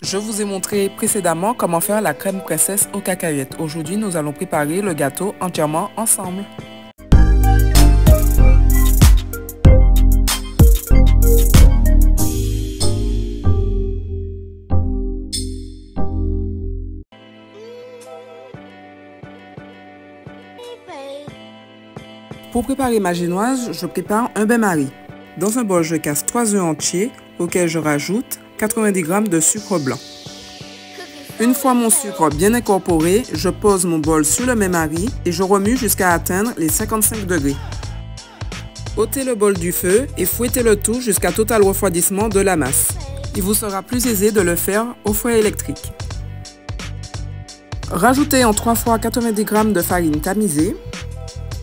Je vous ai montré précédemment comment faire la crème princesse aux cacahuètes. Aujourd'hui, nous allons préparer le gâteau entièrement ensemble. Pour préparer ma génoise, je prépare un bain-marie. Dans un bol, je casse 3 œufs entiers auxquels je rajoute 90 g de sucre blanc. Une fois mon sucre bien incorporé, je pose mon bol sur le bain-marie et je remue jusqu'à atteindre les 55 degrés. Ôtez le bol du feu et fouettez le tout jusqu'à total refroidissement de la masse. Il vous sera plus aisé de le faire au fouet électrique. Rajoutez en 3 fois 90 g de farine tamisée.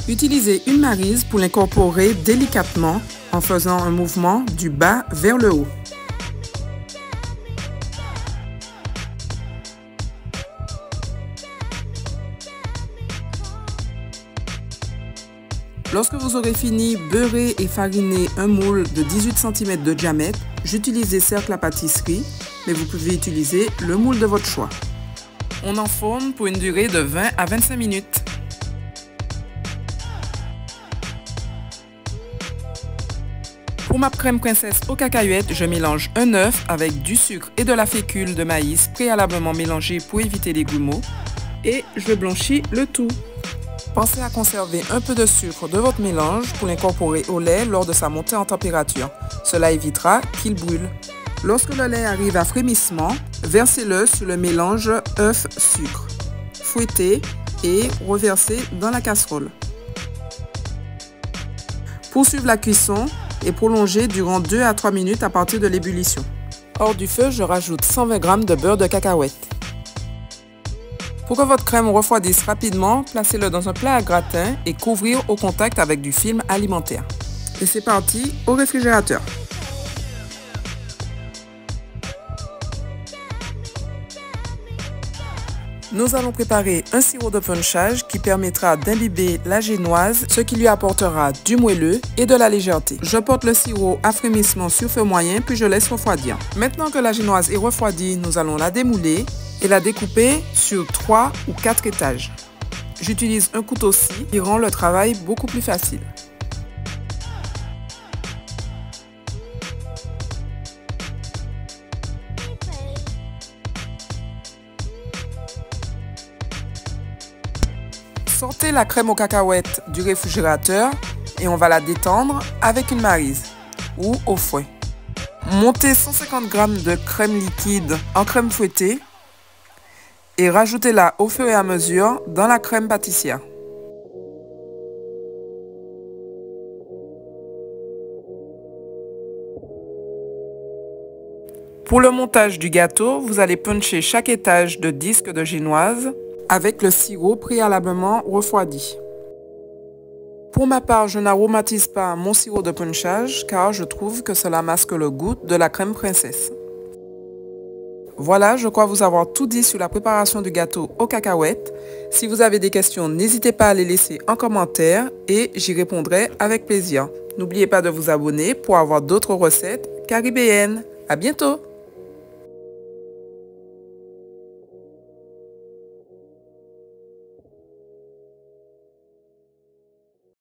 Utilisez une maryse pour l'incorporer délicatement en faisant un mouvement du bas vers le haut. Lorsque vous aurez fini, beurrez et farinez un moule de 18 cm de diamètre. J'utilisais Cercle à pâtisserie, mais vous pouvez utiliser le moule de votre choix. On enfourne pour une durée de 20 à 25 minutes. Pour ma crème princesse aux cacahuètes, je mélange un œuf avec du sucre et de la fécule de maïs préalablement mélangée pour éviter les grumeaux et je blanchis le tout. Pensez à conserver un peu de sucre de votre mélange pour l'incorporer au lait lors de sa montée en température. Cela évitera qu'il brûle. Lorsque le lait arrive à frémissement, versez-le sur le mélange œuf-sucre. Fouettez et reversez dans la casserole. Poursuivre la cuisson et prolonger durant 2 à 3 minutes à partir de l'ébullition. Hors du feu, je rajoute 120 g de beurre de cacahuète. Pour que votre crème refroidisse rapidement, placez-le dans un plat à gratin et couvrir au contact avec du film alimentaire. Et c'est parti au réfrigérateur. Nous allons préparer un sirop de punchage qui permettra d'imbiber la génoise, ce qui lui apportera du moelleux et de la légèreté. Je porte le sirop à frémissement sur feu moyen puis je laisse refroidir. Maintenant que la génoise est refroidie, nous allons la démouler et la découper sur 3 ou 4 étages. J'utilise un couteau-scie qui rend le travail beaucoup plus facile. Sortez la crème aux cacahuètes du réfrigérateur et on va la détendre avec une maryse ou au fouet. Montez 150 g de crème liquide en crème fouettée et rajoutez-la au fur et à mesure dans la crème pâtissière. Pour le montage du gâteau, vous allez puncher chaque étage de disque de génoise avec le sirop préalablement refroidi. Pour ma part, je n'aromatise pas mon sirop de punchage car je trouve que cela masque le goût de la crème princesse. Voilà, je crois vous avoir tout dit sur la préparation du gâteau aux cacahuètes. Si vous avez des questions, n'hésitez pas à les laisser en commentaire et j'y répondrai avec plaisir. N'oubliez pas de vous abonner pour avoir d'autres recettes caribéennes. À bientôt!